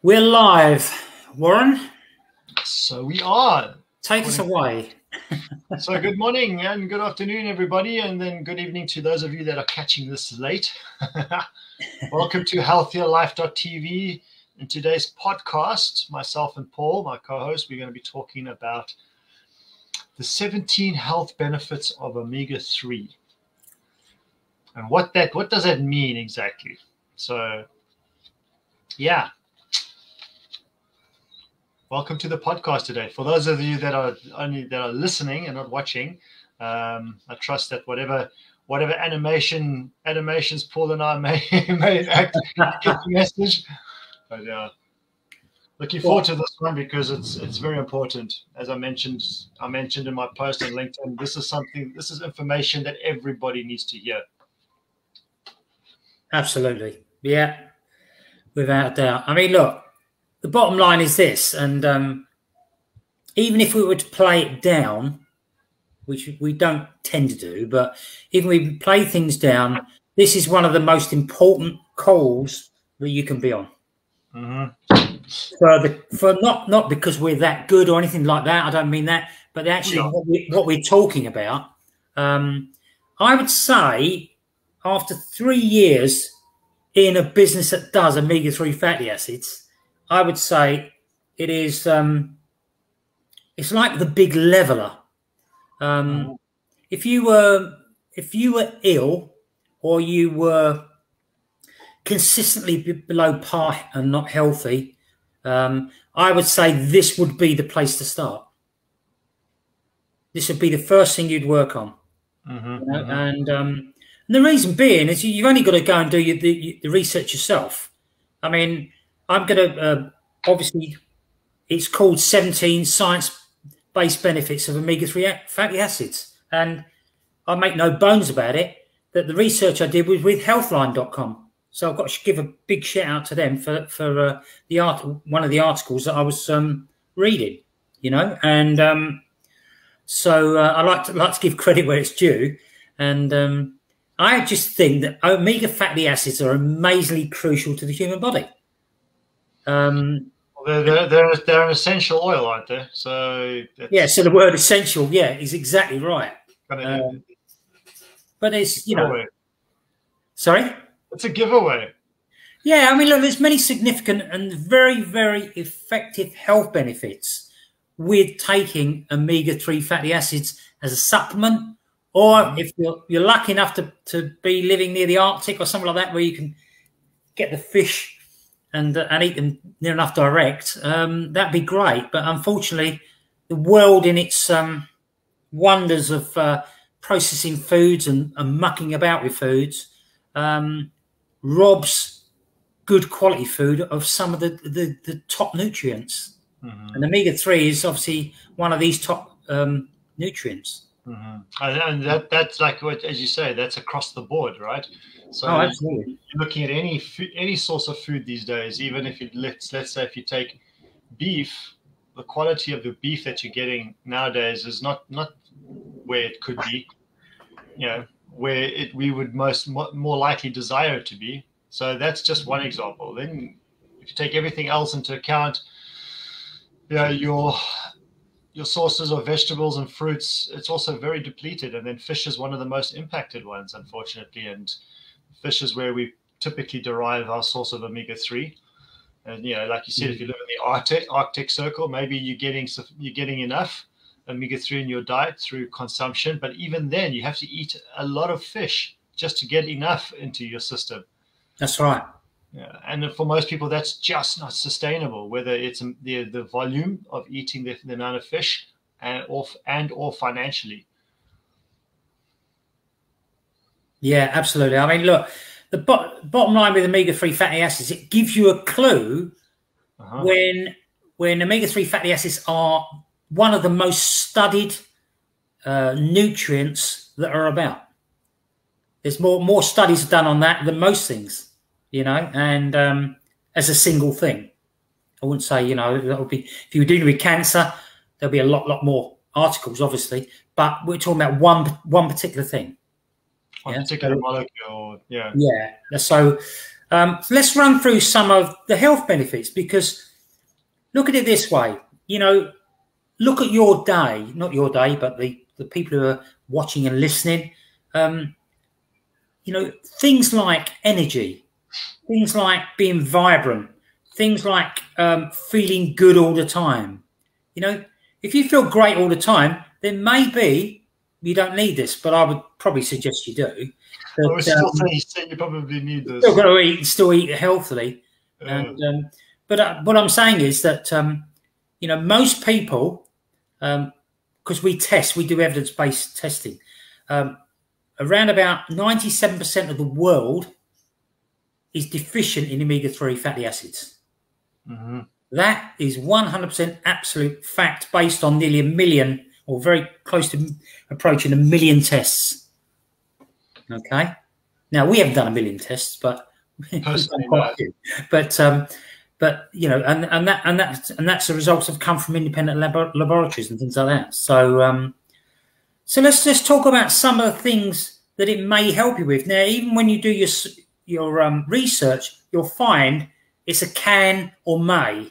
We're live, Warren. So we are. Take us away. So good morning and good afternoon, everybody, and then good evening to those of you that are catching this late. Welcome to healthierlife.tv. In today's podcast, myself and Paul, my co-host, we're going to be talking about the 17 health benefits of Omega-3. And what does that mean exactly? So, yeah. Welcome to the podcast today. For those of you that are listening and not watching, I trust that whatever animations Paul and I may get the message. But looking forward to this one because it's very important. As I mentioned in my post on LinkedIn, this is information that everybody needs to hear. Absolutely, yeah, without a doubt. I mean, look. The bottom line is this, and even if we were to play it down, which we don't tend to do, but even if we play things down, this is one of the most important calls that you can be on. Mm-hmm. For not because we're that good or anything like that. I don't mean that, but actually what we're talking about. I would say after 3 years in a business that does omega-3 fatty acids, I would say it is. It's like the big leveler. If you were ill or you were consistently below par and not healthy, I would say this would be the place to start. This would be the first thing you'd work on. And the reason being is you've only got to go and do the research yourself. I mean, I'm going to, obviously, it's called 17 science-based benefits of omega-3 fatty acids. And I make no bones about it, that the research I did was with healthline.com. So I've got to give a big shout out to them for one of the articles that I was reading, you know. And so I like to give credit where it's due. And I just think that omega fatty acids are amazingly crucial to the human body. They're an essential oil, aren't they? So yeah, so the word essential, yeah, is exactly right. But it's, you know, sorry? It's a giveaway. Yeah, I mean, look, there's many significant and very, very effective health benefits with taking omega-3 fatty acids as a supplement, or if you're lucky enough to be living near the Arctic or something like that, where you can get the fish and eat them near enough direct, that'd be great. But unfortunately, the world in its wonders of processing foods and mucking about with foods robs good quality food of some of the top nutrients. And omega-3 is obviously one of these top nutrients. And that's like what, as you say, that's across the board, right? So absolutely. Looking at any source of food these days, even if let's say if you take beef, the quality of the beef that you're getting nowadays is not where it could be, you know, where we would more likely desire it to be. So that's just one example. Then if you take everything else into account, your sources of vegetables and fruits, it's also very depleted. And then fish is one of the most impacted ones, unfortunately. And fish is where we typically derive our source of omega-3. And, you know, like you said, if you live in the Arctic circle, maybe you're getting enough omega-3 in your diet through consumption. But even then, you have to eat a lot of fish just to get enough into your system. That's right. Yeah, and for most people, that's just not sustainable, whether it's the volume of eating the amount of fish or financially. Yeah, absolutely. I mean, look, the bottom line with omega-3 fatty acids, it gives you a clue when omega-3 fatty acids are one of the most studied nutrients that are about. There's more studies done on that than most things, you know, and as a single thing. I wouldn't say, you know, that would be, if you were dealing with cancer, there'll be a lot more articles, obviously, but we're talking about one particular thing. One particular molecule, yeah. Yeah. So So let's run through some of the health benefits, because look at it this way, you know, look at your day, not your day, but the people who are watching and listening. You know, things like energy, things like being vibrant, things like feeling good all the time. You know, if you feel great all the time, then maybe you don't need this, but I would probably suggest you do. But, I was still saying you probably need this. Still got to still eat healthily. And, but what I'm saying is that, you know, most people, because we do evidence-based testing, around about 97% of the world is deficient in omega-3 fatty acids. Mm-hmm. That is 100% absolute fact based on nearly 1 million, or very close to approaching 1 million tests. Okay. Now, we haven't done 1 million tests, but we've done quite a few. But you know, and that's the results have come from independent laboratories and things like that. So so let's just talk about some of the things that it may help you with. Now, even when you do your research, you'll find it's a can or may.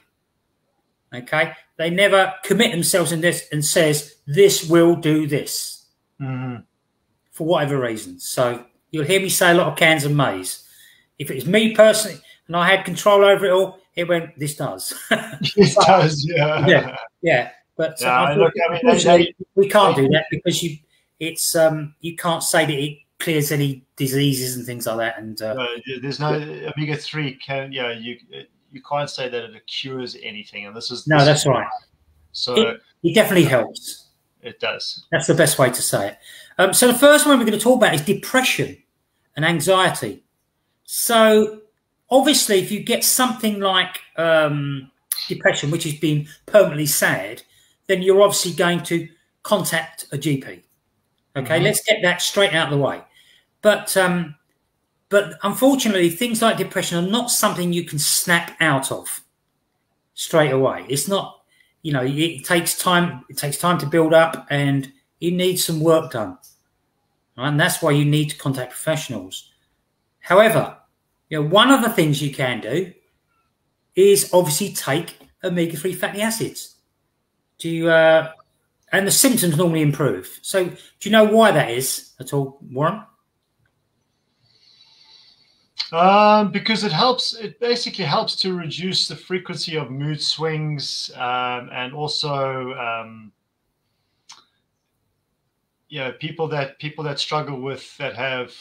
Okay, they never commit themselves in this and says this will do this for whatever reason. So you'll hear me say a lot of cans and mays. If it was me personally and I had control over it all, it went, this does. This does, yeah. Yeah. But unfortunately, we can't do that, because you can't say that it clears any diseases and things like that. And no, there's no omega-3 you can't say that it cures anything. And that's right. So it definitely helps. It does. That's the best way to say it. So the first one we're going to talk about is depression and anxiety. So obviously, if you get something like depression, which is being permanently sad, then you're obviously going to contact a GP. Okay, let's get that straight out of the way. But unfortunately, things like depression are not something you can snap out of straight away. It's not, you know, it takes time. It takes time to build up, and you need some work done. Right? And that's why you need to contact professionals. However, you know, one of the things you can do is obviously take omega-3 fatty acids. And the symptoms normally improve. So do you know why that is at all, Warren? Because it basically helps to reduce the frequency of mood swings, and also people that struggle with, that have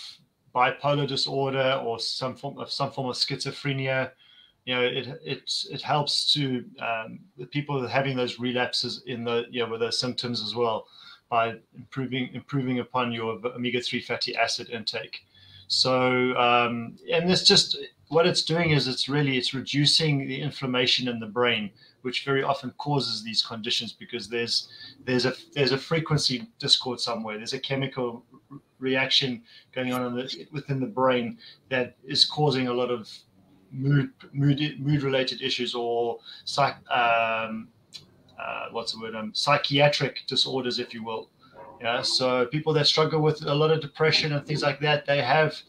bipolar disorder or some form of schizophrenia. You know, it helps to the people having those relapses with those symptoms as well, by improving upon your omega-3 fatty acid intake. So and it's just what it's doing is it's reducing the inflammation in the brain, which very often causes these conditions, because there's a frequency discord somewhere. There's a chemical reaction going on within the brain that is causing a lot of mood related issues, or psychiatric disorders, if you will. Yeah, so people that struggle with a lot of depression and things like that, they have,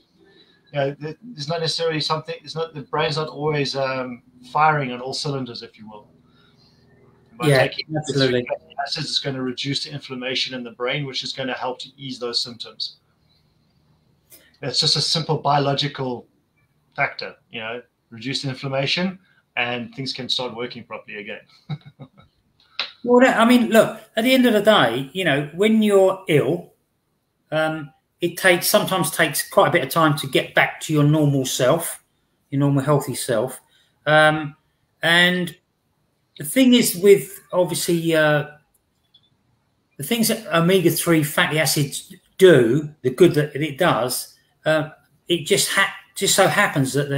there's not necessarily something. The brain's not always firing on all cylinders, if you will. By taking absolutely. Acids, it's going to reduce the inflammation in the brain, which is going to help to ease those symptoms. It's just a simple biological factor, reduce the inflammation, and things can start working properly again. Well, I mean, look, at the end of the day, when you're ill, it sometimes takes quite a bit of time to get back to your normal self, your normal healthy self. And the thing is, with obviously the things that omega-3 fatty acids do, the good that it does, it just so happens that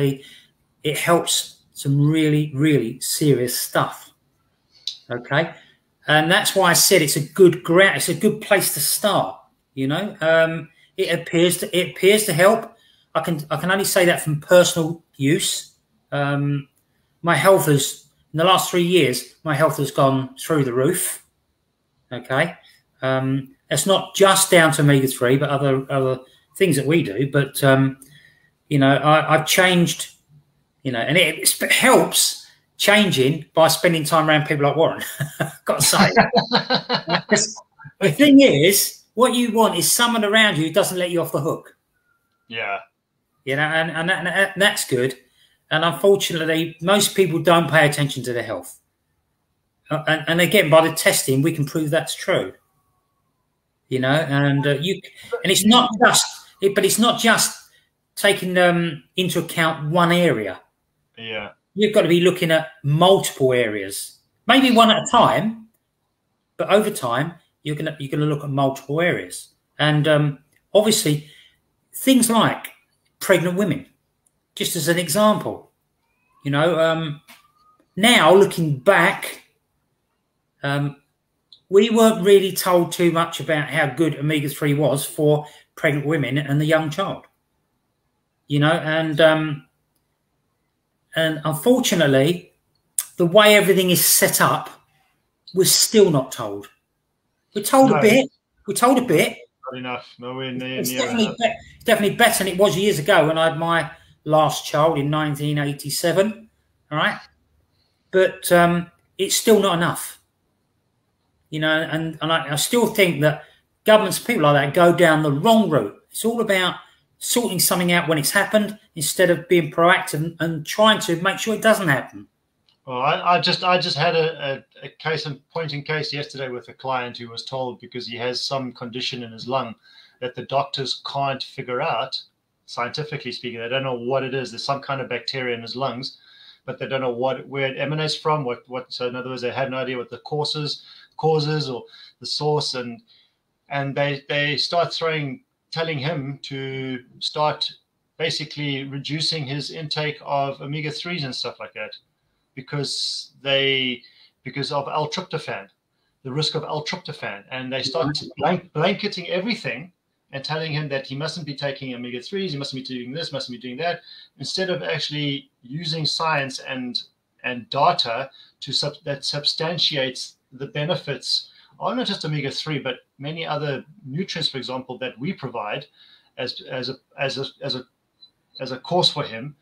it helps some really, really serious stuff. Okay. And that's why I said it's a good ground. It's a good place to start. It appears to help. I can only say that from personal use. My health has, in the last 3 years, my health has gone through the roof. Okay, it's not just down to omega-3, but other things that we do. But I've changed you know, and it helps changing by spending time around people like Warren. Got to say, the thing is, what you want is someone around you who doesn't let you off the hook. Yeah, you know, and that's good. And unfortunately, most people don't pay attention to their health. And again, by the testing, we can prove that's true. You know, and it's not just, but it's not just taking into account one area. Yeah, you've got to be looking at multiple areas, maybe one at a time, but over time you're gonna look at multiple areas. And obviously, things like pregnant women, just as an example. You know, now looking back, we weren't really told too much about how good omega-3 was for pregnant women and the young child. You know, and unfortunately, the way everything is set up, we're still not told. We're told a bit. We're told a bit. Not enough. Nowhere near. It's definitely better than it was years ago when I had my last child in 1987. All right, but it's still not enough. You know, and I still think that governments, people like that, go down the wrong route. It's all about sorting something out when it's happened instead of being proactive and trying to make sure it doesn't happen. Well, I just had a case in point in case yesterday with a client who was told because he has some condition in his lung that the doctors can't figure out, scientifically speaking. They don't know what it is. There's some kind of bacteria in his lungs, but they don't know where it emanates from. So in other words, they had no idea what the causes or the source, and they start telling him to start basically reducing his intake of omega-3s and stuff like that because of L-tryptophan, the risk of L-tryptophan, and they start blanketing everything and telling him that he mustn't be taking omega-3s, he mustn't be doing this, mustn't be doing that, instead of actually using science and data that substantiates the benefits of not just omega-3 but many other nutrients, for example, that we provide as a course for him.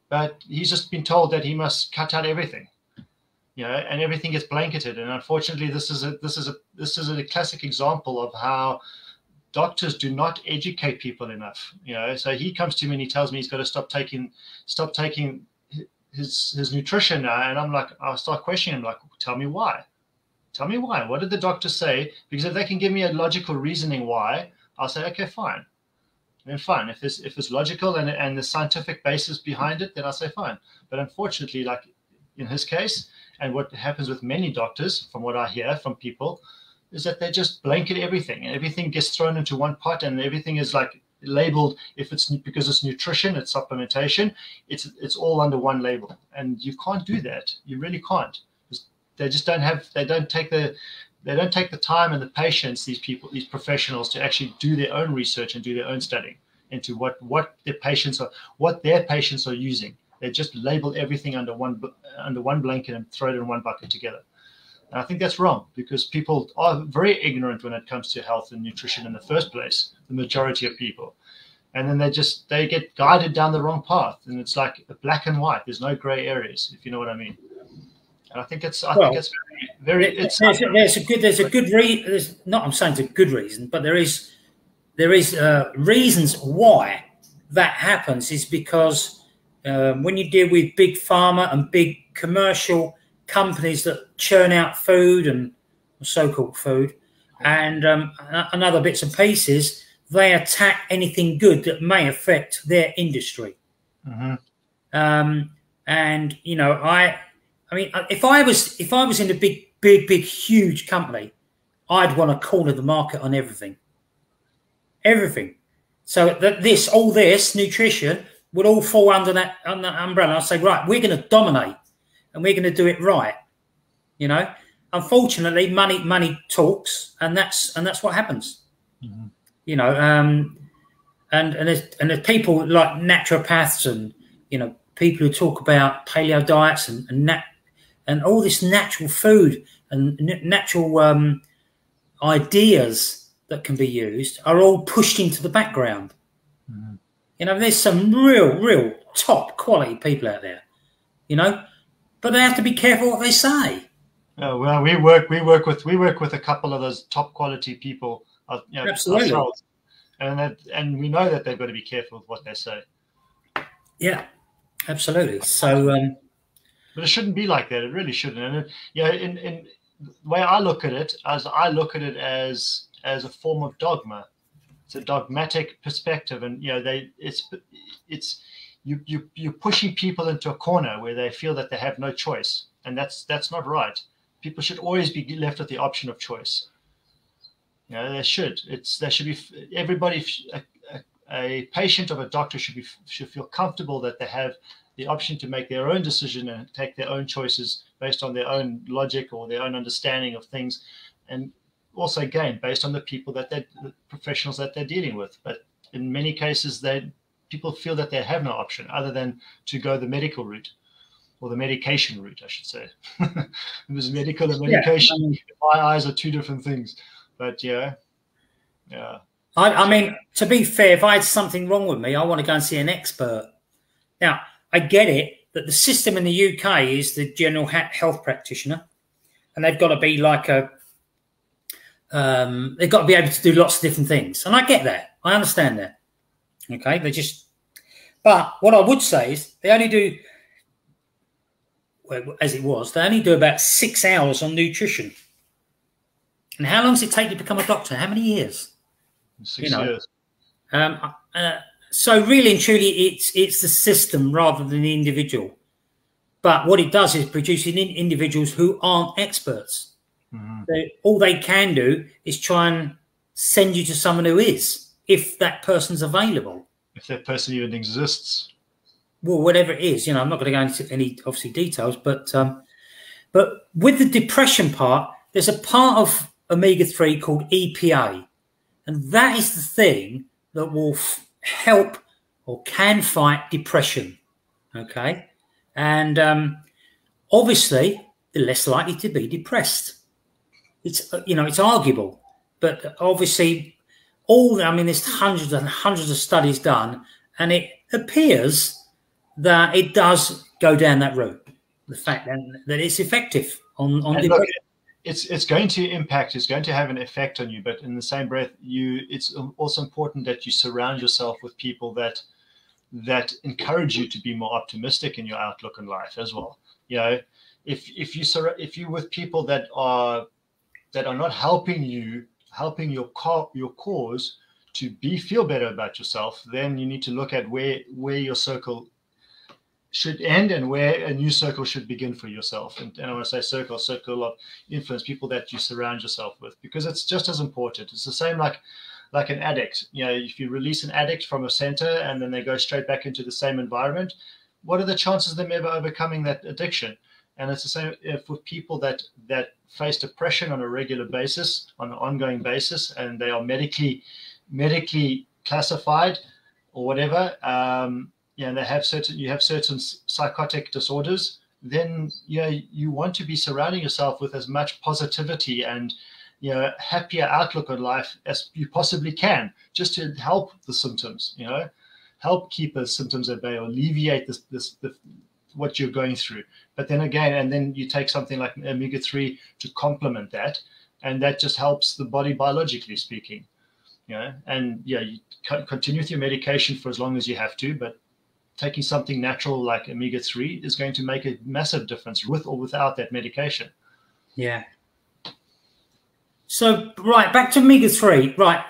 But he's just been told that he must cut out everything, you know, and everything gets blanketed. And unfortunately, this is a classic example of how doctors do not educate people enough. You know, so he comes to me and he tells me he's got to stop taking his nutrition now, and I'm like, I'll start questioning him, like, tell me why. Tell me why. What did the doctor say? Because if they can give me a logical reasoning why, I'll say, okay, fine. Then fine. If it's logical and the scientific basis behind it, then I'll say fine. But unfortunately, like in his case, and what happens with many doctors, from what I hear from people, is that they just blanket everything, and everything gets thrown into one pot, and everything is like labeled. If it's because it's nutrition, it's supplementation, it's all under one label, and you can't do that. You really can't. They just don't have. They don't take the time and the patience, these professionals, to actually do their own research and do their own studying into what their patients are using. They just label everything under one blanket and throw it in one bucket together. And I think that's wrong, because people are very ignorant when it comes to health and nutrition in the first place, the majority of people. And then they get guided down the wrong path, and it's like black and white. There's no gray areas, if you know what I mean. And I think it's very. There's a good reason. Not I'm saying it's a good reason, but there is reasons why that happens. Is because when you deal with big pharma and big commercial companies that churn out food and so-called food and other bits and pieces, they attack anything good that may affect their industry. Mm-hmm. And you know, I mean, if I was in a big, huge company, I'd want to corner the market on everything. So that all this nutrition would all fall under that umbrella. I'd say, right, we're going to dominate, and we're going to do it right. You know, unfortunately, money talks, and that's what happens. Mm-hmm. You know, and there's people like naturopaths and, you know, people who talk about paleo diets and all this natural food and natural ideas that can be used are all pushed into the background. Mm-hmm. You know, there's some real top quality people out there. you know, but they have to be careful what they say. Oh, well, we work with a couple of those top quality people, Absolutely. ourselves, and we know that they've got to be careful with what they say. Yeah, absolutely. So, but it shouldn't be like that. It really shouldn't. And in the way I look at it, as a form of dogma. It's a dogmatic perspective, and you're pushing people into a corner where they feel that they have no choice, and that's not right. People should always be left with the option of choice. They should. There should be everybody. A patient of a doctor should feel comfortable that they have the option to make their own decision and take their own choices based on their own logic or their own understanding of things, and also again based on the professionals that they're dealing with. But in many cases, people feel that they have no option other than to go the medical route. Or the medication route, I should say. There's medical and medication. Yeah, my eyes are two different things. But yeah. I mean, to be fair, if I had something wrong with me, I want to go and see an expert. Now, I get it that the system in the UK is the general health practitioner, and they've got to be like they've got to be able to do lots of different things. And I get that. I understand that. Okay, but what I would say is they only do, well, as it was, they only do about 6 hours on nutrition. And how long does it take to become a doctor? How many years? 6 years. So really and truly, it's the system rather than the individual. But what it does is producing individuals who aren't experts. Mm-hmm. All they can do is try and send you to someone who is, if that person's available. If that person even exists. Well, whatever it is, I'm not going to go into any obviously details, but with the depression part, there's a part of omega-3 called EPA, and that is the thing that will help or can fight depression. Okay, and obviously they're less likely to be depressed. It's it's arguable, but obviously there's hundreds and hundreds of studies done, and it appears that it does go down that route. The fact that it's effective on depression. Look, it's going to impact. It's going to have an effect on you. But in the same breath, it's also important that you surround yourself with people that encourage you to be more optimistic in your outlook on life as well. If you're with people that are not helping your cause to feel better about yourself, then you need to look at where your circle should end and where a new circle should begin for yourself. And I want to say circle of influence, people that you surround yourself with, because it's just as important. It's the same like an addict. If you release an addict from a center and then they go straight back into the same environment, what are the chances of them ever overcoming that addiction? And it's the same with people that face depression on a regular basis, on an ongoing basis, and they are medically classified or whatever. And they have certain psychotic disorders, then you want to be surrounding yourself with as much positivity and happier outlook on life as you possibly can, just to help the symptoms, help keep the symptoms at bay or alleviate what you're going through. But then again, and then you take something like omega-3 to complement that, and that just helps the body biologically speaking. And you continue with your medication for as long as you have to, but taking something natural like omega-3 is going to make a massive difference with or without that medication. Yeah. So, right, back to omega-3. Right.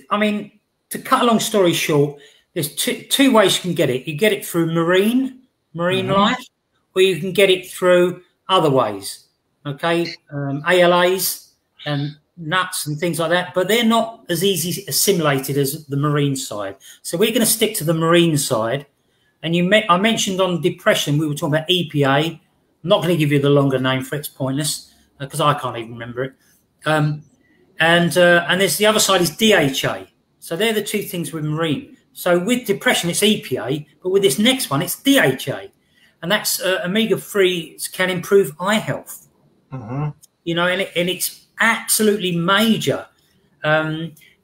I mean, to cut a long story short, there's two ways you can get it. You get it through marine mm-hmm. life, or you can get it through other ways. Okay. ALAs and nuts and things like that, but they're not as easy assimilated as the marine side. So we're going to stick to the marine side. And I mentioned on depression, we were talking about EPA. I'm not going to give you the longer name for it. It's pointless because I can't even remember it. And there's the other side is DHA. So they're the two things with marine. So with depression, it's EPA, but with this next one, it's DHA. And that's omega-3 can improve eye health. Mm-hmm. And it's absolutely major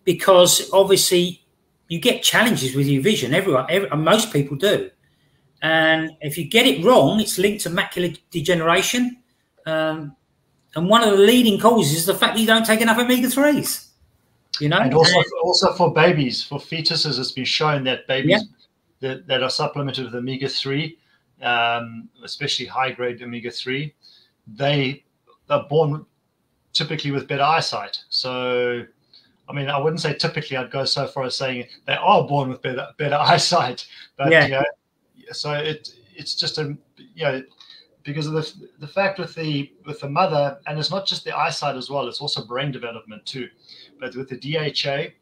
because obviously you get challenges with your vision. Most people do. And if you get it wrong, it's linked to macular degeneration. And one of the leading causes is the fact that you don't take enough omega-3s. You know, and also for babies, for fetuses, it's been shown that babies that are supplemented with omega-3, especially high-grade omega-3, they are born typically with better eyesight. So, I mean, I wouldn't say typically. I'd go so far as saying they are born with better eyesight. But you know, so it's just because of the fact with the mother, and it's not just the eyesight as well. It's also brain development too. But with the DHA,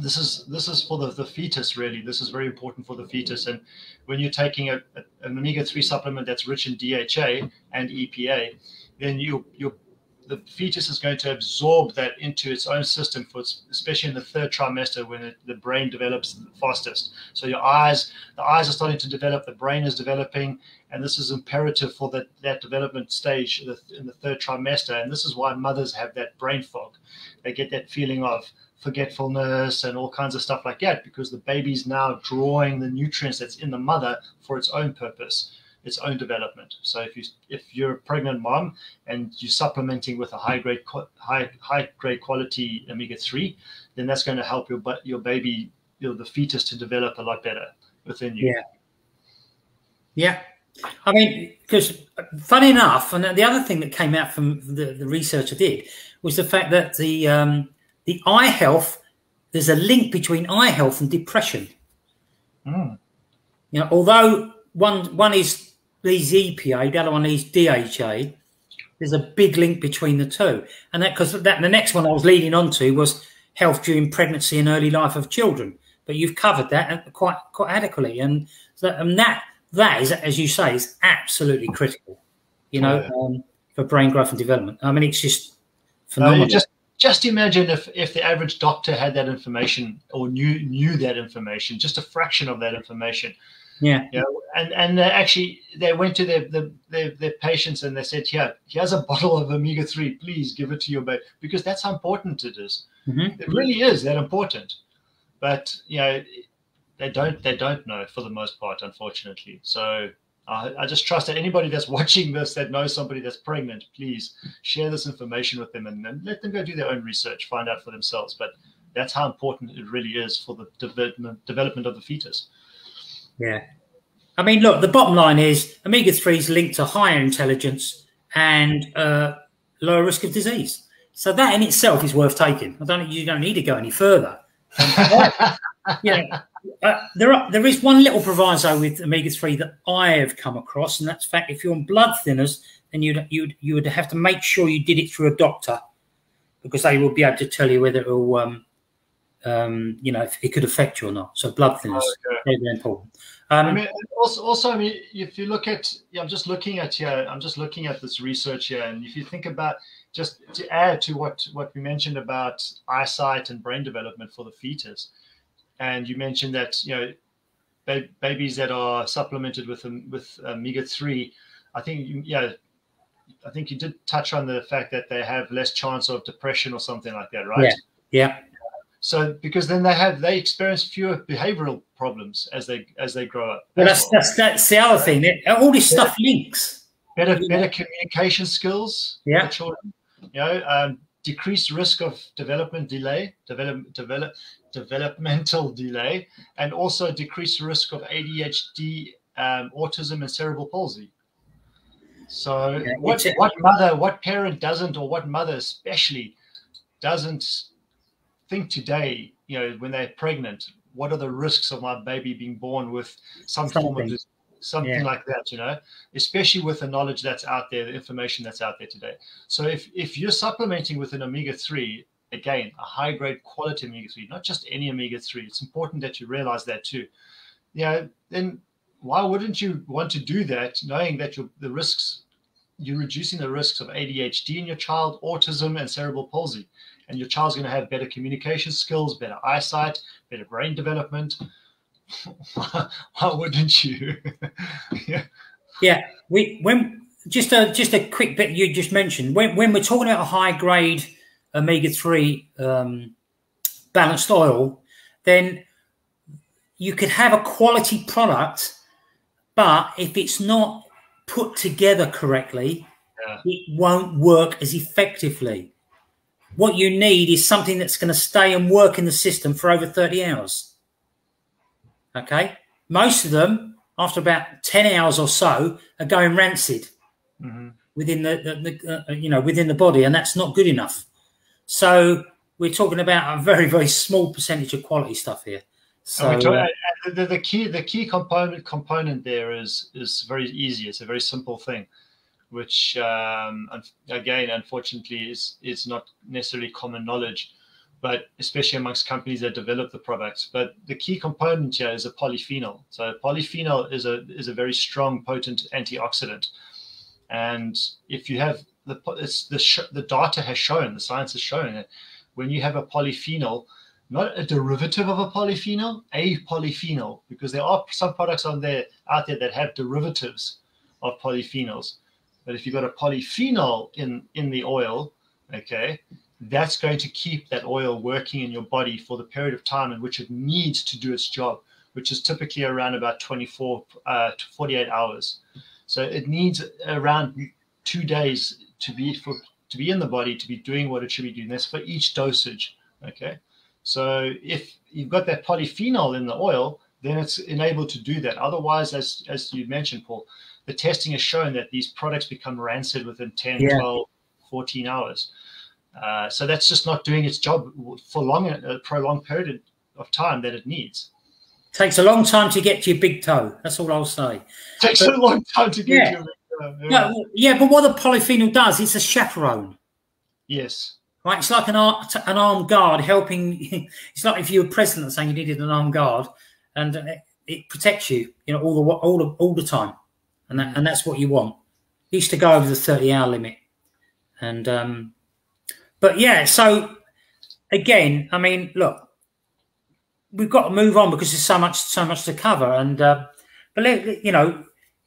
this is for the fetus, really. This is very important for the fetus. And when you're taking an omega-3 supplement that's rich in DHA and EPA, then the fetus is going to absorb that into its own system, especially in the third trimester when the brain develops the fastest. So the eyes are starting to develop, the brain is developing, and this is imperative for that development stage in the third trimester. And this is why mothers have that brain fog. They get that feeling of forgetfulness and all kinds of stuff like that, because the baby's now drawing the nutrients that's in the mother for its own purpose, its own development. So if you're a pregnant mom and you're supplementing with a high grade quality omega-3, then that's going to help your baby, the fetus, to develop a lot better within you. Yeah. I mean, because funny enough, and the other thing that came out from the research I did was the fact that the eye health, there's a link between eye health and depression. You know, although one is these EPA, the other one is DHA, there's a big link between the two. And that because the next one I was leading on to was health during pregnancy and early life of children. But you've covered that quite adequately, and that is, as you say, is absolutely critical. You know, for brain growth and development. I mean, it's just phenomenal. Just imagine if the average doctor had that information or knew that information, just a fraction of that information. Yeah. You know, and they went to their patients and they said, here's a bottle of omega-3, please give it to your baby, because that's how important it is. It really is that important. But you know, they don't know for the most part, unfortunately. So I just trust that anybody that's watching this that knows somebody that's pregnant, please share this information with them and let them go do their own research, find out for themselves. But that's how important it really is for the development of the fetus. Yeah. I mean, look, the bottom line is omega-3 is linked to higher intelligence and lower risk of disease. So that in itself is worth taking. You don't need to go any further. There is one little proviso with omega-3 that I have come across, and that's the fact if you're on blood thinners, then you would have to make sure you did it through a doctor, because they will be able to tell you whether it will, if it could affect you or not. So blood thinners, very, very important. I mean, also, I mean, if you look at, I'm just looking at this research here, and if you think about, just to add to what we mentioned about eyesight and brain development for the fetus, and you mentioned that, you know, babies that are supplemented with omega-3, I think you did touch on the fact that they have less chance of depression or something like that, right? Yeah. So because then they experience fewer behavioral problems as they grow up. Well, that's the other thing. All this stuff links. Better communication skills for children. You know, decreased risk of developmental delay, and also decreased risk of ADHD, autism, and cerebral palsy. So what parent doesn't, or what mother especially doesn't think today, you know, when they're pregnant, what are the risks of my baby being born with something like that, you know, especially with the knowledge that's out there, the information that's out there today. So if you're supplementing with an omega-3, again, a high grade quality omega-3, not just any omega-3, it's important that you realize that too. You know, then why wouldn't you want to do that, knowing that you're reducing the risks of ADHD in your child, autism, and cerebral palsy? And your child's going to have better communication skills, better eyesight, better brain development. Why wouldn't you? When just a quick bit you just mentioned, when we're talking about a high grade omega-3 balanced oil, then you could have a quality product, but if it's not put together correctly, it won't work as effectively. What you need is something that's going to stay and work in the system for over 30 hours. Okay? Most of them, after about 10 hours or so, are going rancid within within the body, and that's not good enough. So we're talking about a very, very small percentage of quality stuff here. So the key component there is very easy. It's a very simple thing, which again, unfortunately, is not necessarily common knowledge, but especially amongst companies that develop the products. But the key component here is a polyphenol. So polyphenol is a very strong, potent antioxidant. And if you have the data has shown, the science has shown that when you have a polyphenol, not a derivative of a polyphenol, because there are some products out there that have derivatives of polyphenols. But if you've got a polyphenol in the oil, okay, that's going to keep that oil working in your body for the period of time in which it needs to do its job, which is typically around about 24 to 48 hours. So it needs around 2 days to be in the body, to be doing what it should be doing. That's for each dosage, okay? So if you've got that polyphenol in the oil, then it's enabled to do that. Otherwise, as you mentioned, Paul, the testing has shown that these products become rancid within 10, 12, 14 hours. So that's just not doing its job for a prolonged period of time that it needs. Takes a long time to get to your big toe. That's all I'll say. Takes a long time to get to your big toe. Yeah, but what the polyphenol does, it's a chaperone. Yes. Right, it's like an armed guard helping. It's like if you were president saying you needed an armed guard, and it protects you, all the time, and that's what you want. It used to go over the 30-hour limit, and but yeah. So again, I mean, look, we've got to move on because there's so much to cover, and but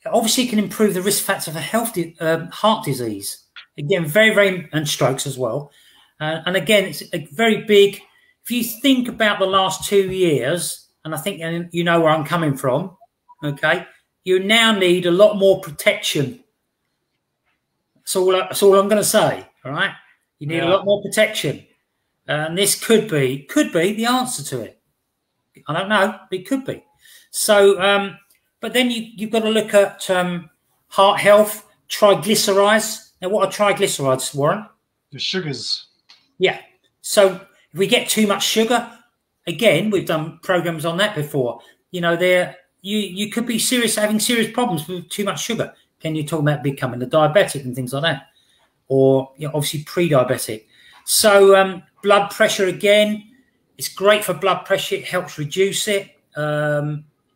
obviously it can improve the risk factor for heart disease. Again, very and strokes as well. And again, it's a very big, if you think about the last 2 years, and I think you know where I'm coming from, okay, you now need a lot more protection. That's all I'm going to say, all right? You need a lot more protection. And this could be the answer to it. I don't know, it could be. So, but then you've got to look at heart health, triglycerides. Now, what are triglycerides, Warren? The sugars. Yeah. So if we get too much sugar, again, we've done programs on that before. You could be having serious problems with too much sugar. Can you talk about becoming a diabetic and things like that, or obviously pre-diabetic? So blood pressure, again, it's great for blood pressure. It helps reduce it.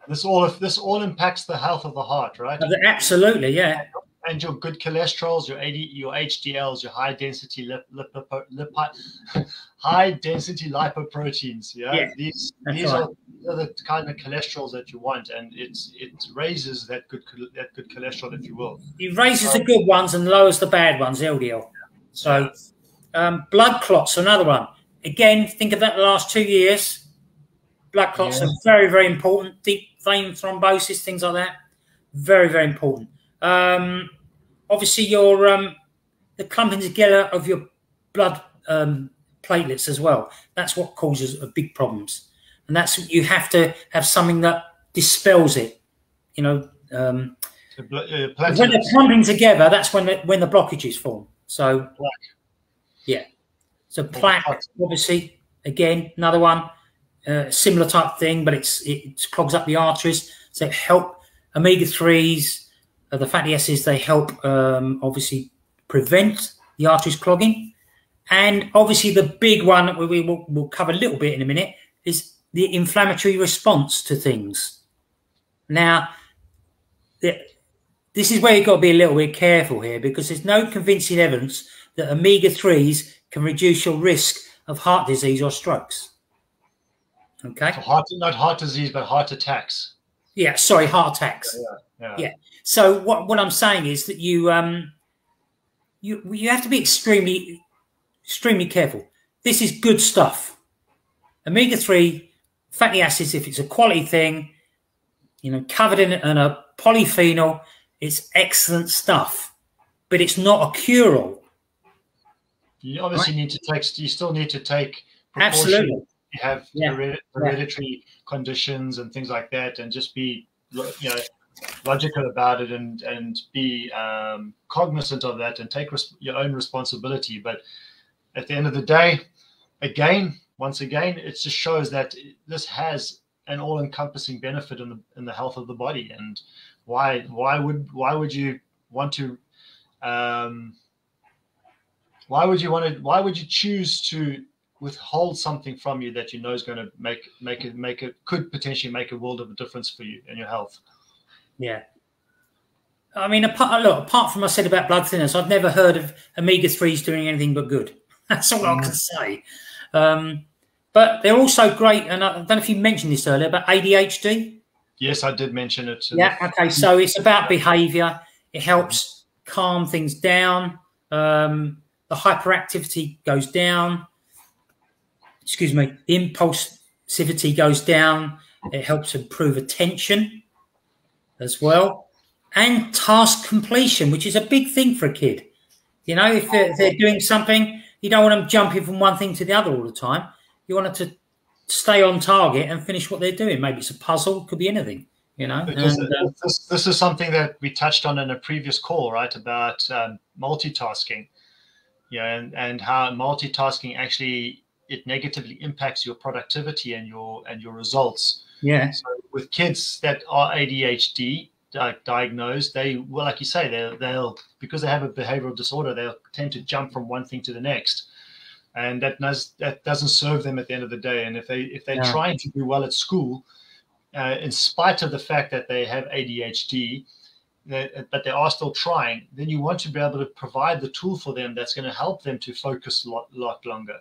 This all impacts the health of the heart, right? Absolutely, yeah. And your good cholesterols, your HDLs, your high density lipoproteins. Yeah, these are the kind of cholesterols that you want, and it raises that good cholesterol, if you will. It raises the good ones and lowers the bad ones, LDL. So blood clots, another one. Again, think of that the last 2 years. Blood clots are very important. Deep vein thrombosis, things like that. Very important. Obviously, the clumping together of your blood platelets as well. That's what causes big problems, and that's you have to have something that dispels it. When they're clumping together, that's when the blockages form. So so plaque, obviously, again another one, similar type thing, but it clogs up the arteries. So help omega-3s. The fatty acids, they help obviously prevent the arteries clogging. And obviously the big one that we'll cover a little bit in a minute is the inflammatory response to things. Now, this is where you've got to be a little bit careful here, because there's no convincing evidence that omega-3s can reduce your risk of heart disease or strokes. Okay? So not heart disease, but heart attacks. Yeah, sorry, heart attacks. Yeah. So what I'm saying is that you have to be extremely careful. This is good stuff. Omega-3 fatty acids, if it's a quality thing, covered in a polyphenol. It's excellent stuff, but it's not a cure-all. You obviously need to take. You still need to take precautions. Absolutely. You have hereditary conditions and things like that, and just be logical about it, and be cognizant of that, and take your own responsibility. But at the end of the day, once again, it just shows that this has an all-encompassing benefit in the health of the body. And why would you choose to withhold something from you that you know is going to could potentially make a world of a difference for you and your health? Yeah. I mean, apart from I said about blood thinners, I've never heard of omega-3s doing anything but good. That's all I can say. But they're also great, and I don't know if you mentioned this earlier, about ADHD. Yes, I did mention it. Yeah, okay. So it's about behaviour. It helps calm things down. The hyperactivity goes down. Excuse me. The impulsivity goes down. It helps improve attention as well. And task completion, which is a big thing for a kid. If they're doing something, you don't want them jumping from one thing to the other all the time. You want them to stay on target and finish what they're doing. Maybe it's a puzzle, could be anything, This is something that we touched on in a previous call, right? About multitasking, and how multitasking actually, it negatively impacts your productivity and your results. Yeah. So with kids that are ADHD diagnosed, they will, like you say, they'll because they have a behavioral disorder, they'll tend to jump from one thing to the next. And that doesn't serve them at the end of the day. And if they're trying to do well at school, in spite of the fact that they have ADHD, but they are still trying, then you want to be able to provide the tool for them that's going to help them to focus a lot longer,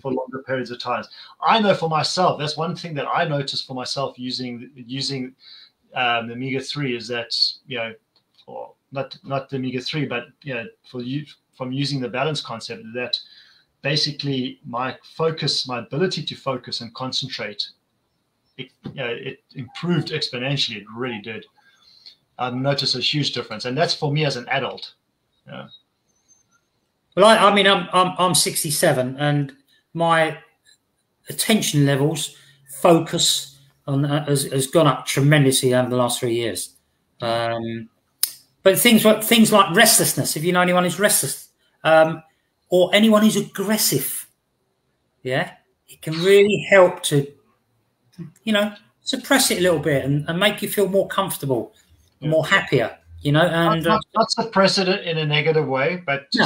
for longer periods of time. I know for myself, that's one thing that I noticed for myself using the Omega-3 is that, or not the Omega-3, but for you from using the balance concept, that basically my ability to focus and concentrate, it improved exponentially. It really did. I noticed a huge difference, and that's for me as an adult. Yeah. Well, I mean, I'm 67, and my attention levels, focus has gone up tremendously over the last 3 years. But things like restlessness, if you know anyone who's restless, or anyone who's aggressive, it can really help to, suppress it a little bit and make you feel more comfortable, more happier, and not suppress it in a negative way, but to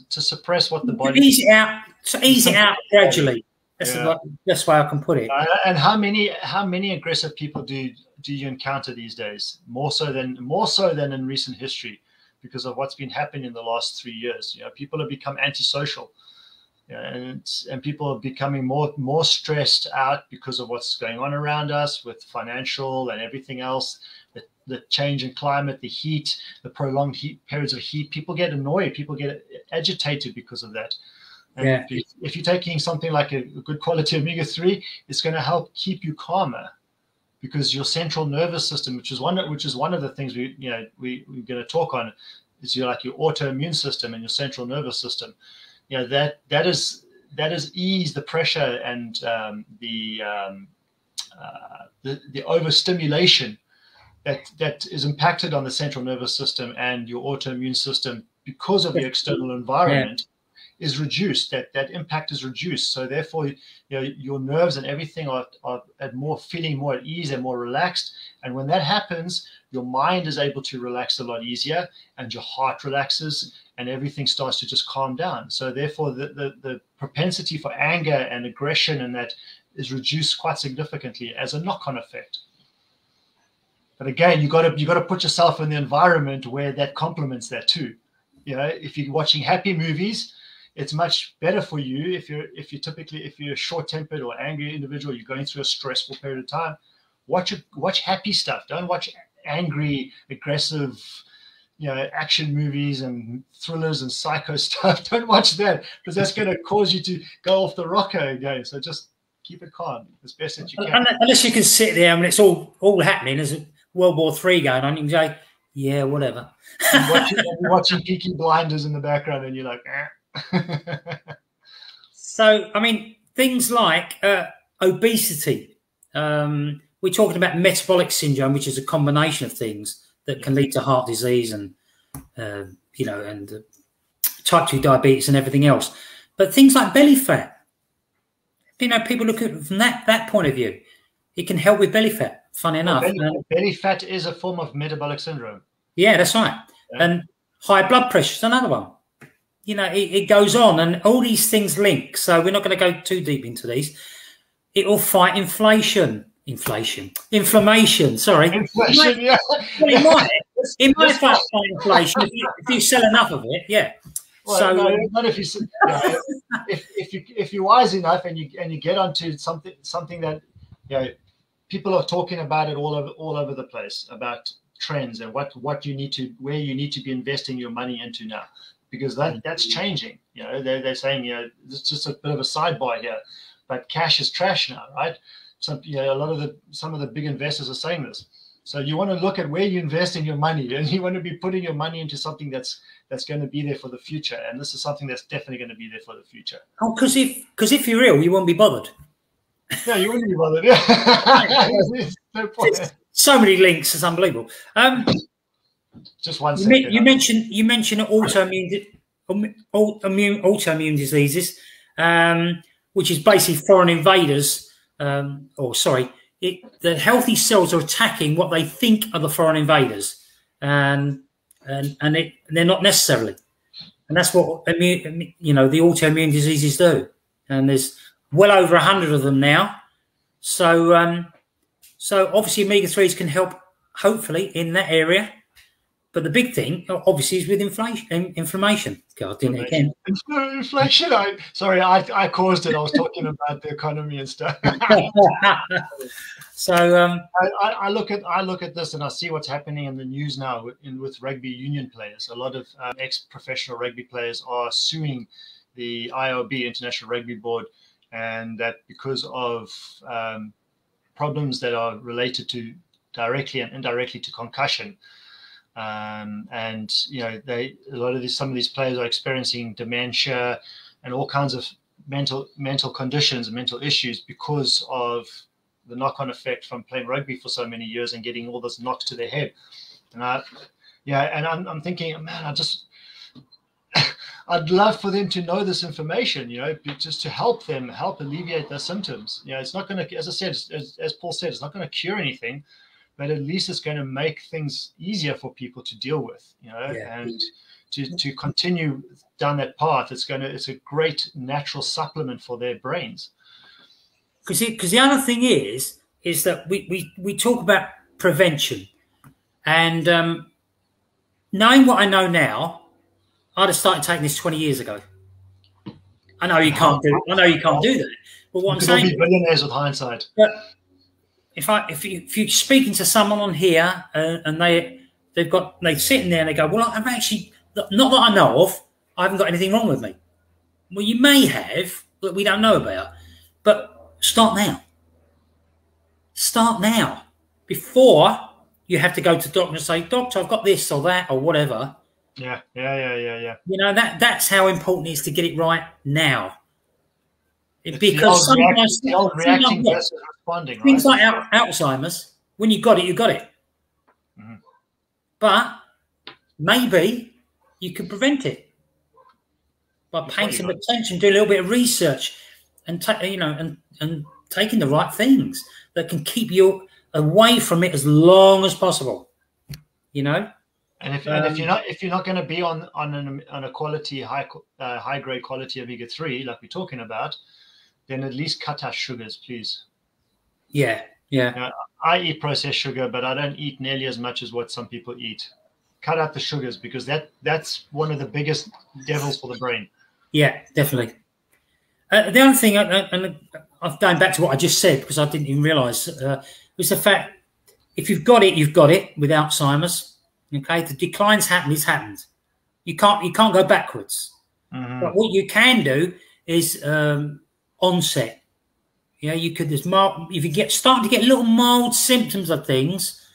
suppress what the body ease it out gradually. That's the best way I can put it. And how many aggressive people do you encounter these days? More so than in recent history, because of what's been happening in the last 3 years. People have become antisocial, and people are becoming more stressed out because of what's going on around us with financial and everything else. The change in climate, the heat, the prolonged periods of heat. People get annoyed. People get agitated because of that. And if you're taking something like a good quality Omega-3, it's going to help keep you calmer, because your central nervous system, which is one of the things we're going to talk on, is your autoimmune system and your central nervous system. That is ease the pressure and the overstimulation that is impacted on the central nervous system and your autoimmune system because of the external environment. Is reduced. That impact is reduced. So therefore, your nerves and everything are feeling more at ease and more relaxed. And when that happens, your mind is able to relax a lot easier, and your heart relaxes, and everything starts to just calm down. So therefore, the propensity for anger and aggression and that is reduced quite significantly as a knock-on effect. But again, you got to put yourself in the environment where that complements that too. If you're watching happy movies, it's much better for you if you're a short-tempered or angry individual, you're going through a stressful period of time. Watch happy stuff. Don't watch angry, aggressive, action movies and thrillers and psycho stuff. Don't watch that, because that's going to cause you to go off the rocker again. So just keep it calm as best as you can. Unless you can sit there and it's all happening. There's a World War III going on. You can say, yeah, whatever. You're watching Peaky Blinders in the background, and you're like, So, I mean, things like obesity. We're talking about metabolic syndrome, which is a combination of things that can lead to heart disease and, and type 2 diabetes and everything else. But things like belly fat, people look at it from that point of view. It can help with belly fat, funny enough. Belly fat is a form of metabolic syndrome. Yeah, that's right. Yeah. And high blood pressure is another one. It goes on, and all these things link. So we're not going to go too deep into these. It will fight inflammation. Sorry. Inflation, yeah. Well, it might fight inflation if you sell enough of it, yeah. Well, so no, not if you if you're wise enough and you get onto something that people are talking about it all over the place about trends and where you need to be investing your money into now, because that's changing. They're saying it's just a bit of a sidebar here, but cash is trash now, right? So some of the big investors are saying this. So you want to look at where you invest in your money, and you want to be putting your money into something that's going to be there for the future. And this is something that's definitely going to be there for the future. Oh, because if you're ill, you won't be bothered. No, you wouldn't be bothered. Yeah. No point. So many links, it's unbelievable. Just one second. You mentioned autoimmune diseases, which is basically foreign invaders. The healthy cells are attacking what they think are the foreign invaders, and they're not necessarily. And that's what the autoimmune diseases do. And there's well over 100 of them now. So obviously Omega-3s can help, hopefully, in that area. But the big thing, obviously, is with inflammation. God, didn't it again? Inflation. I caused it. I was talking about the economy and stuff. So I look at this and I see what's happening in the news now with rugby union players. A lot of ex-professional rugby players are suing the IRB, International Rugby Board, and that because of problems that are related to directly and indirectly to concussion. Some of these players are experiencing dementia and all kinds of mental conditions and mental issues because of the knock-on effect from playing rugby for so many years and getting all those knocks to their head. And I'm thinking, man, I'd love for them to know this information, just to help alleviate their symptoms. It's not going to, as I said, as Paul said, it's not going to cure anything, but at least it's going to make things easier for people to deal with, and to continue down that path. It's a great natural supplement for their brains. Because the other thing is that we talk about prevention, and knowing what I know now, I'd have started taking this 20 years ago. I know you can't do that. But what I'm saying, be billionaires with hindsight. But if you're speaking to someone on here and they're sitting there and they go, well, I'm actually not that I know of, I haven't got anything wrong with me. Well, you may have, that we don't know about, but start now. Start now before you have to go to the doctor and say, doctor, I've got this or that or whatever. Yeah. That's how important it is to get it right now. Because sometimes reacting versus responding, right? Things like Alzheimer's, when you got it, you got it. Mm-hmm. But maybe you could prevent it by paying some attention, do a little bit of research, and taking the right things that can keep you away from it as long as possible. And if you're not going to be on a quality high grade quality omega-3 like we're talking about, then at least cut out sugars, please. Yeah. I eat processed sugar, but I don't eat nearly as much as what some people eat. Cut out the sugars, because that's one of the biggest devils for the brain. Yeah, definitely. The other thing, and I'm going back to what I just said because I didn't even realise, was the fact if you've got it, you've got it with Alzheimer's. Okay, the decline's happened. It's happened. You can't go backwards. Mm-hmm. But what you can do is onset. Yeah, you could. There's mild, if you starting to get little mild symptoms of things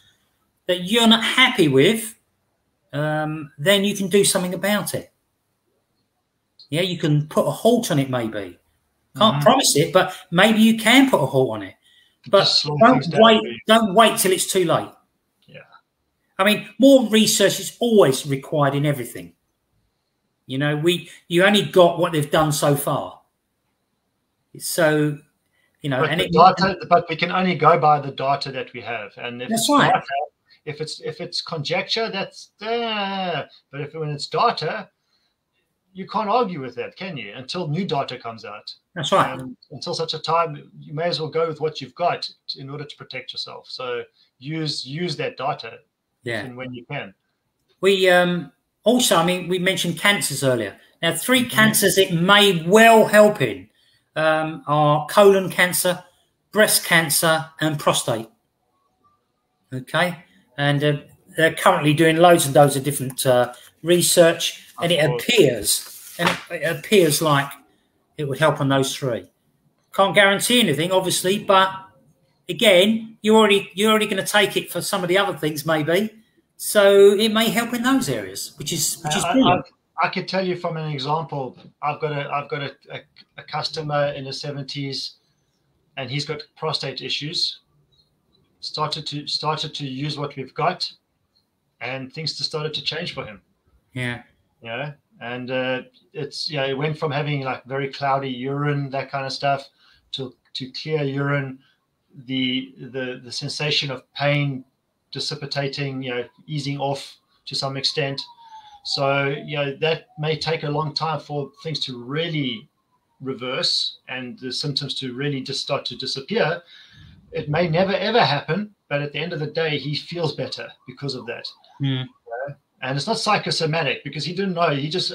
that you're not happy with, then you can do something about it. Yeah, you can put a halt on it. Maybe can't promise it, but maybe you can put a halt on it. But don't wait till it's too late. Yeah. I mean, more research is always required in everything. You know, you only got what they've done so far. So, you know, but we can only go by the data that we have, and if that's right. Data, if it's conjecture, that's there. But when it's data, you can't argue with that, can you? Until new data comes out. That's right. And until such a time, you may as well go with what you've got in order to protect yourself. So use that data, when you can. We also, I mean, we mentioned cancers earlier. Now, 3 cancers it may well help in are colon cancer, breast cancer, and prostate. Okay, and they're currently doing loads and loads of different research, and it appears like it would help on those 3. Can't guarantee anything, obviously, but again, you're already going to take it for some of the other things, maybe. So it may help in those areas, which is brilliant. I could tell you from an example. I've got a customer in his 70s, and he's got prostate issues. Started to use what we've got, and things started to change for him. Yeah. Yeah. And it went from having like very cloudy urine, that kind of stuff, to clear urine, the sensation of pain dissipating, easing off to some extent. So, that may take a long time for things to really reverse and the symptoms to really just start to disappear. It may never, ever happen, but at the end of the day, he feels better because of that. Mm. And it's not psychosomatic, because he didn't know. He just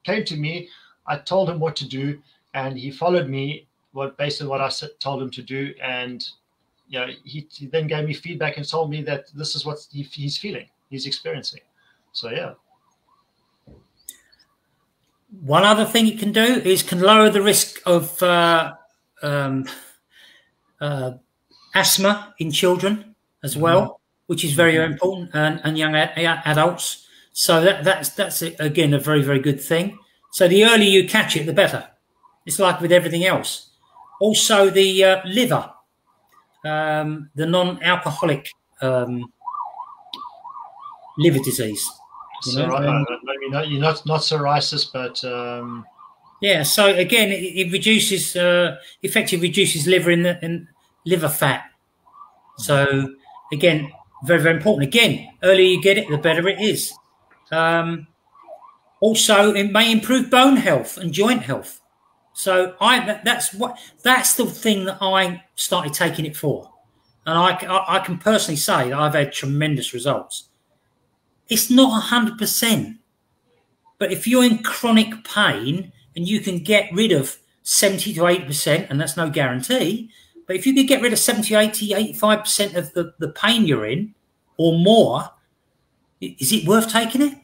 came to me. I told him what to do, and he followed me based on what I told him to do. And he then gave me feedback and told me that this is what he's feeling, he's experiencing. So, yeah. One other thing it can do is can lower the risk of asthma in children as well, which is very important, and young adults. So that's again a very, very good thing. So the earlier you catch it, the better. It's like with everything else. Also, the liver, the non-alcoholic liver disease. Maybe not psoriasis, but yeah. So again, it reduces effectively reduces liver fat. So again, very, very important. Again, earlier you get it, the better it is. Also, it may improve bone health and joint health. So that's the thing that I started taking it for, and I can personally say that I've had tremendous results. It's not 100%, but if you're in chronic pain and you can get rid of 70 to 80%, and that's no guarantee, but if you could get rid of 70, 80, 85% of the pain you're in or more, is it worth taking it?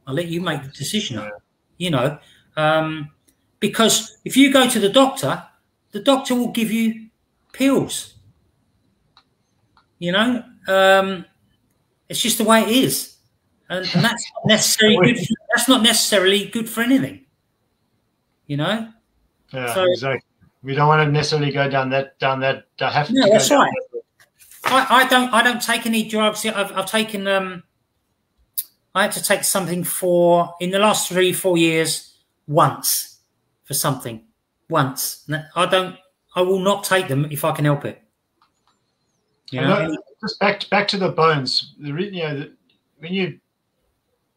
I'll let you make the decision. Because if you go to the doctor will give you pills. It's just the way it is. And that's not necessarily good. That's not necessarily good for anything, Yeah, exactly. We don't want to necessarily go down that. That's right. I don't take any drugs. I've taken. I had to take something in the last 3-4 years once for something once. I will not take them if I can help it. Just back to the bones.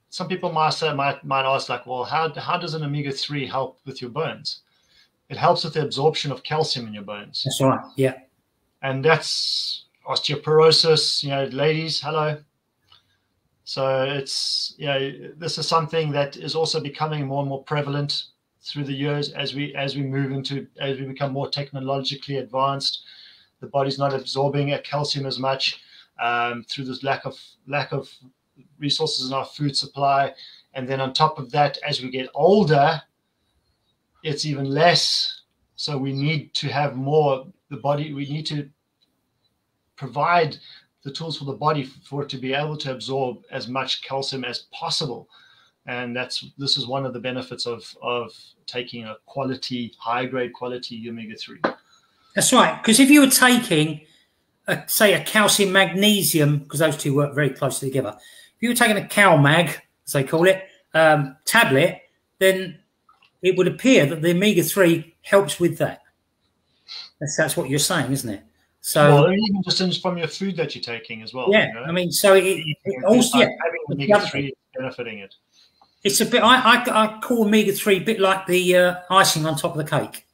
Some people might ask, like, well, how does an omega-3 help with your bones? It helps with the absorption of calcium in your bones. That's right. Yeah. And that's osteoporosis. Ladies, hello. So it's this is something that is also becoming more and more prevalent through the years as we become more technologically advanced. The body's not absorbing calcium as much through this lack of resources in our food supply, and then on top of that, as we get older, it's even less. So we need to have more. The body, we need to provide the tools for the body for it to be able to absorb as much calcium as possible. And this is one of the benefits of taking a quality, high grade quality omega-3. That's right. Because if you were taking, say, a calcium magnesium, because those two work very closely together. If you were taking a CalMag, as they call it, tablet, then it would appear that the omega-3 helps with that. That's what you're saying, isn't it? So, well, even just from your food that you're taking as well. Yeah, you know? I mean, so it also having omega-3 is benefiting it. It's a bit. I call omega-3 a bit like the icing on top of the cake.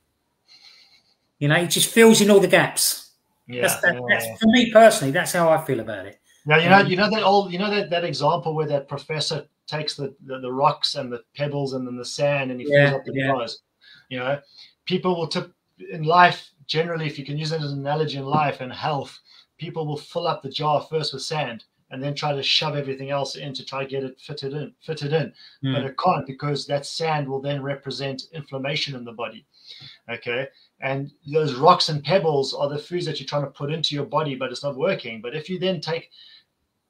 You know, it just fills in all the gaps. Yeah, that's for me personally. That's how I feel about it. Now you know that example where that professor takes the rocks and the pebbles and then the sand and he fills up the jars. You know, people will tip in life generally. If you can use it as an analogy in life and health, people will fill up the jar first with sand and then try to shove everything else in to try to get it fitted in. But it can't, because that sand will then represent inflammation in the body. Okay. And those rocks and pebbles are the foods that you're trying to put into your body, but it's not working. But if you then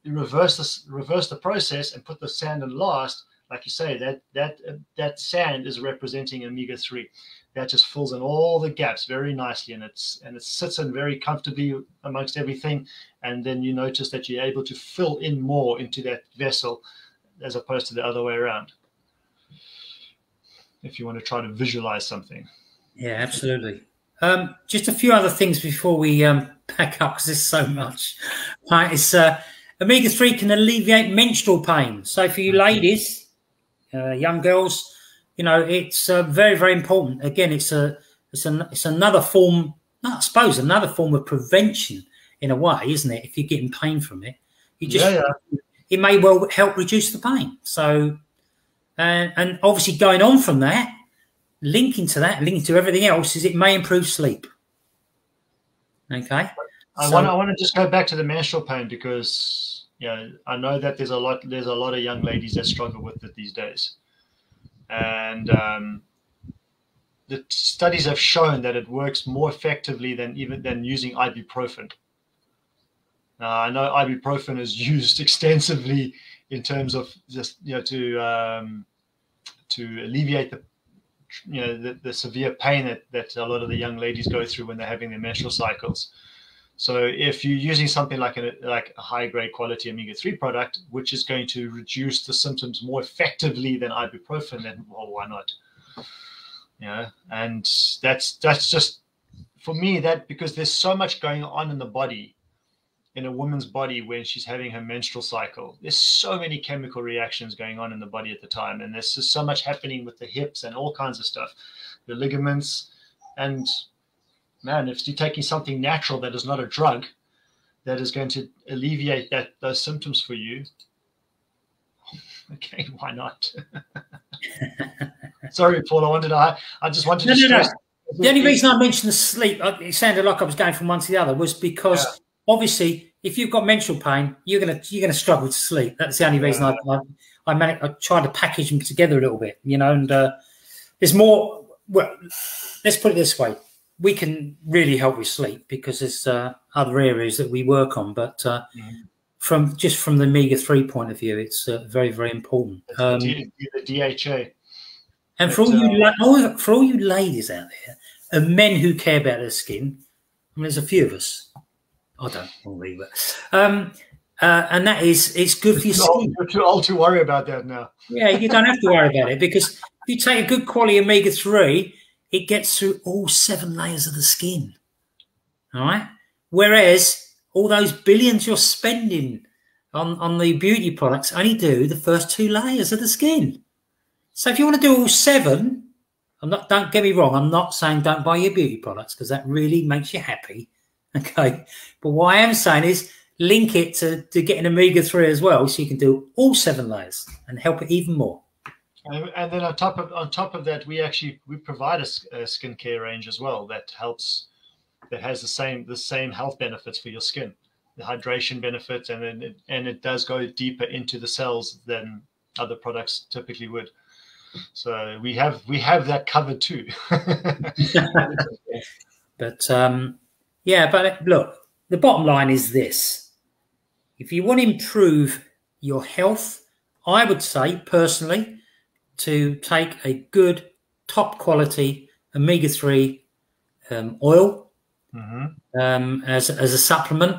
reverse the process and put the sand in last, like you say, that sand is representing omega-3. That just fills in all the gaps very nicely, and it sits in very comfortably amongst everything. And then you notice that you're able to fill in more into that vessel as opposed to the other way around. If you want to try to visualize something. Yeah, absolutely. Just a few other things before we pack up, because there's so much. Right, it's omega-3 can alleviate menstrual pain. So for you ladies, young girls, you know, it's very, very important. Again, it's another form, I suppose, another form of prevention in a way, isn't it? If you're getting pain from it, it may well help reduce the pain. So, and obviously going on from that, linking to everything else, is it may improve sleep. Okay. I want to just go back to the menstrual pain, because I know that there's a lot of young ladies that struggle with it these days, and the studies have shown that it works more effectively than using ibuprofen. Now, I know ibuprofen is used extensively in terms of just to alleviate the severe pain that a lot of the young ladies go through when they're having their menstrual cycles. So if you're using something like a high grade quality omega-3 product, which is going to reduce the symptoms more effectively than ibuprofen, then why not? And that's just, for me, that, because there's so much going on in the body, in a woman's body when she's having her menstrual cycle. There's so many chemical reactions going on in the body at the time, and there's just so much happening with the hips and all kinds of stuff, the ligaments. And man, if you're taking something natural that is not a drug, that is going to alleviate those symptoms for you, okay, why not? Sorry, Paul. I just wanted to stress. No. The only reason I mentioned the sleep, it sounded like I was going from one to the other, was because obviously, if you've got menstrual pain, you're gonna struggle to sleep. That's the only reason I try to package them together a little bit, and there's more. Well, let's put it this way: we can really help with sleep because there's other areas that we work on, but from the omega-3 point of view, it's very, very important. The DHA. And for all you ladies out there and men who care about their skin, I mean, there's a few of us. I don't believe it. And that is, it's good for your skin. You're too old to worry about that now. Yeah, you don't have to worry about it, because if you take a good quality omega-3, it gets through all 7 layers of the skin. All right? Whereas all those billions you're spending on the beauty products only do the first 2 layers of the skin. So if you want to do all 7, don't get me wrong, I'm not saying don't buy your beauty products, because that really makes you happy. Okay. But what I am saying is link it to getting omega-3 as well, so you can do all 7 layers and help it even more. And then on top of that, we provide a skincare range as well that has the same health benefits for your skin, the hydration benefits, and it does go deeper into the cells than other products typically would. So we have that covered too. But yeah, but look, the bottom line is this: if you want to improve your health, I would say personally to take a good, top quality omega-3 oil as a supplement,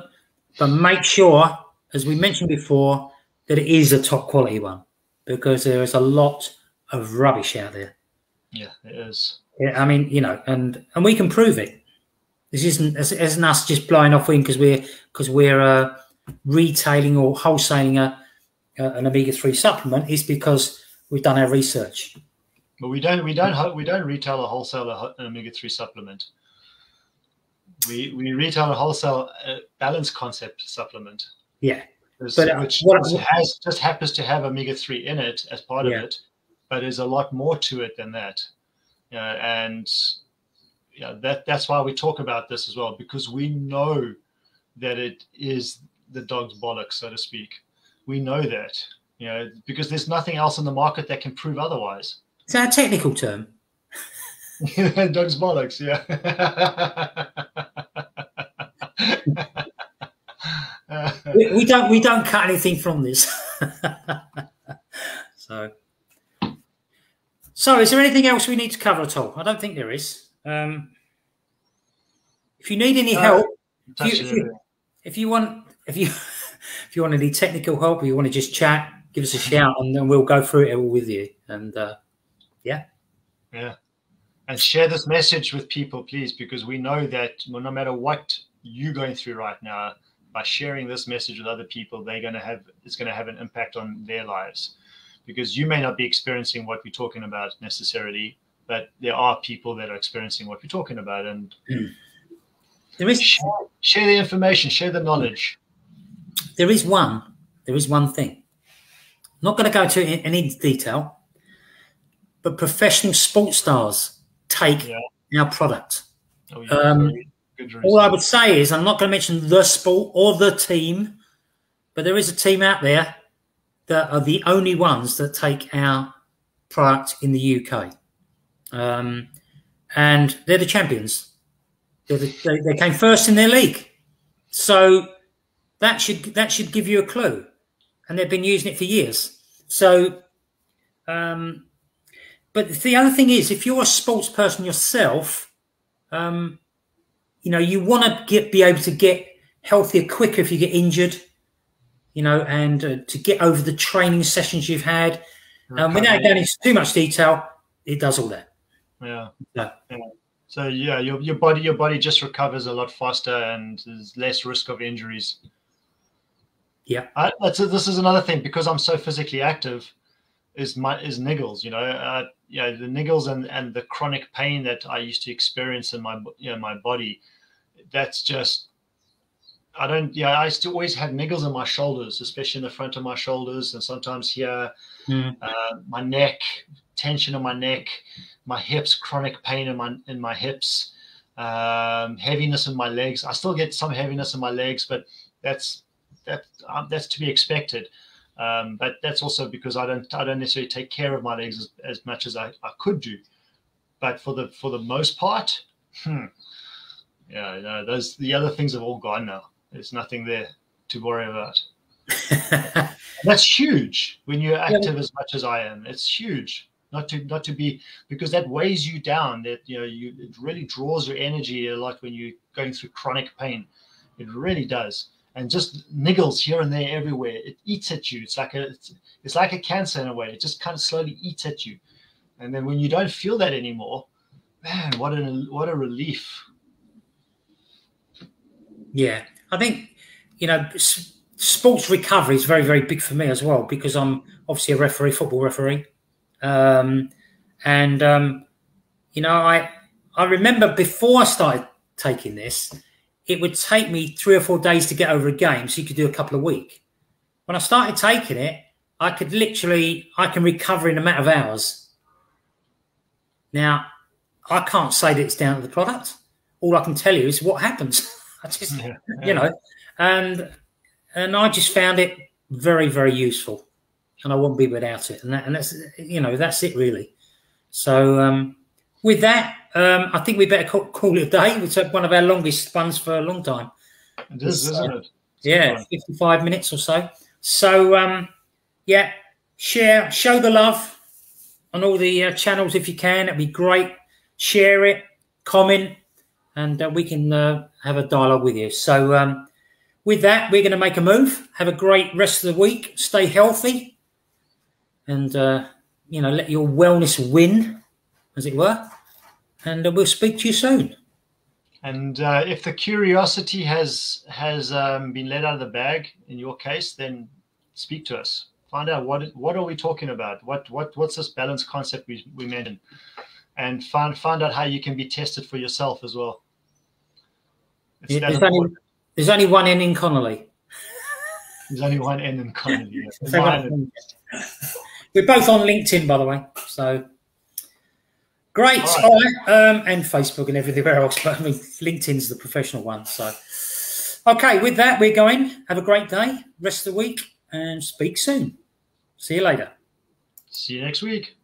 but make sure, as we mentioned before, that it is a top quality one, because there is a lot of rubbish out there. Yeah, it is. I mean, you know, and we can prove it. This isn't us just blowing off wind because we're retailing or wholesaling an omega-3 supplement. It's because we've done our research. But we don't retail or wholesale an omega-3 supplement. We retail a wholesale balance concept supplement. Yeah, which just happens to have omega-3 in it as part of it, but there's a lot more to it than that. And that's why we talk about this as well, because we know that it is the dog's bollocks, so to speak. We know that, because there's nothing else in the market that can prove otherwise. Is that a technical term? Dog's bollocks, yeah. we don't cut anything from this. So is there anything else we need to cover at all? I don't think there is. If you need any help, if you want any technical help, or you want to just chat, give us a shout, and then we'll go through it all with you. And yeah, and share this message with people, please, because we know that no matter what you're going through right now, by sharing this message with other people, it's going to have an impact on their lives. Because you may not be experiencing what we're talking about necessarily, but there are people that are experiencing what we're talking about, and share the information, share the knowledge. There is one thing. I'm not going to go into any detail, but professional sports stars take our product. All I would say is, I'm not going to mention the sport or the team, but there is a team out there that are the only ones that take our product in the UK. And they're the champions. They came first in their league. So that should give you a clue. And they've been using it for years. So, but the other thing is, if you're a sports person yourself, you want to be able to get healthier quicker if you get injured. And to get over the training sessions you've had. Without going into too much detail, it does all that. So your body just recovers a lot faster, and there's less risk of injuries. Yeah. This is another thing, because I'm so physically active, is niggles. The niggles and the chronic pain that I used to experience in my body. That's just. I still always had niggles in my shoulders, especially in the front of my shoulders, and sometimes here, my neck, tension in my neck, my hips, chronic pain in my hips, heaviness in my legs. I still get some heaviness in my legs, but that's to be expected. But that's also because I don't necessarily take care of my legs as much as I could do. But for the most part, the other things have all gone now. There's nothing there to worry about. That's huge when you're active as much as I am. It's huge not to be, because that weighs you down. That it really draws your energy a lot when you're going through chronic pain. It really does. And just niggles here and there everywhere. It eats at you. It's like a cancer in a way. It just kind of slowly eats at you. And then when you don't feel that anymore, man, what a relief. Yeah. I think, sports recovery is very, very big for me as well, because I'm obviously a referee, football referee. I remember before I started taking this, it would take me 3 or 4 days to get over a game, so you could do a couple of weeks. When I started taking it, I can recover in a matter of hours. Now, I can't say that it's down to the product. All I can tell you is what happens. I just, and I just found it very, very useful. and I wouldn't be without it. And that's, you know, that's it really. So with that, I think we better call it a day. It's one of our longest ones for a long time. It is, isn't it? Yeah, 55 minutes or so. So yeah, show the love on all the channels if you can. It'd be great. Share it, comment, and we can have a dialogue with you. So with that, we're going to make a move. Have a great rest of the week. Stay healthy, and you know, let your wellness win, as it were. And we'll speak to you soon. And if the curiosity has been let out of the bag in your case, then speak to us. Find out what are we talking about? What's this balance concept we mentioned? And find out how you can be tested for yourself as well. There's only one N in Connolly. There's only one N in Connolly. We're both on LinkedIn, by the way. So great. All right. And Facebook and everything else. But I mean, LinkedIn's the professional one. So okay, with that, we're going. Have a great day, rest of the week, and speak soon. See you later. See you next week.